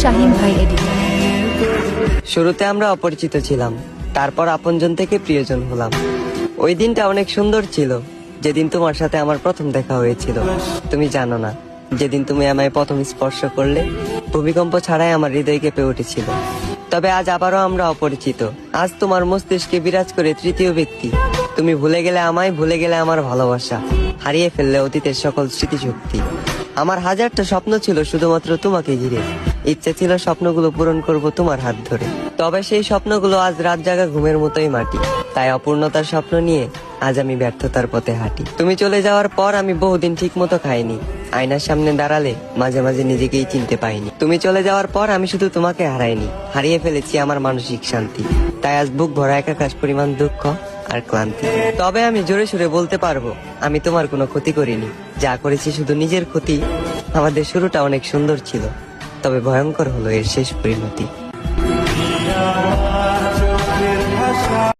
শাহিন ভাই এডিটর। শুরুতে আমরা অপরিচিত ছিলাম, তারপর আপনজন থেকে প্রিয়জন হলাম। ওই দিনটা অনেক সুন্দর ছিল, যেদিন তোমার সাথে আমার প্রথম দেখা হয়েছিল। তুমি জানো না, যেদিন তুমি আমায় প্রথম স্পর্শ করলে ভূমিকম্প ছাড়াই আমার হৃদয় কেঁপে উঠেছিল। তবে আজ আবারও আমরা অপরিচিত। আজ তোমার মস্তিষ্কে বিরাজ করে তৃতীয় ব্যক্তি। তুমি ভুলে গেলে আমায়, ভুলে গেলে আমার ভালোবাসা, হারিয়ে ফেললে অতীতের সকল স্মৃতিশক্তি। আমার হাজারটা স্বপ্ন ছিল শুধুমাত্র তোমাকে ঘিরে। ইচ্ছে ছিল স্বপ্নগুলো পূরণ করব তোমার হাত ধরে। তবে সেই স্বপ্নগুলো আজ রাত জাগা ঘুমের মতোই মাটি। তাই অপূর্ণতার স্বপ্ন নিয়ে আজ আমি ব্যর্থতার পথে হাঁটি। তুমি চলে যাওয়ার পর আমি বহুদিন ঠিক মতো খাইনি। আয়নার সামনে দাঁড়ালে মাঝে মাঝে নিজেকেই চিনতে পাইনি। তুমি চলে যাওয়ার পর আমি শুধু তোমাকে হারাইনি, হারিয়ে ফেলেছি আমার মানসিক শান্তি। তাই আজ বুক ভরা একাকাশ পরিমাণ দুঃখ আর ক্লান্তি। তবে আমি জোরে সুরে বলতে পারবো, আমি তোমার কোনো ক্ষতি করিনি। যা করেছি শুধু নিজের ক্ষতি। আমাদের শুরুটা অনেক সুন্দর ছিল, তবে ভয়ঙ্কর হলো এর শেষ পরিণতি।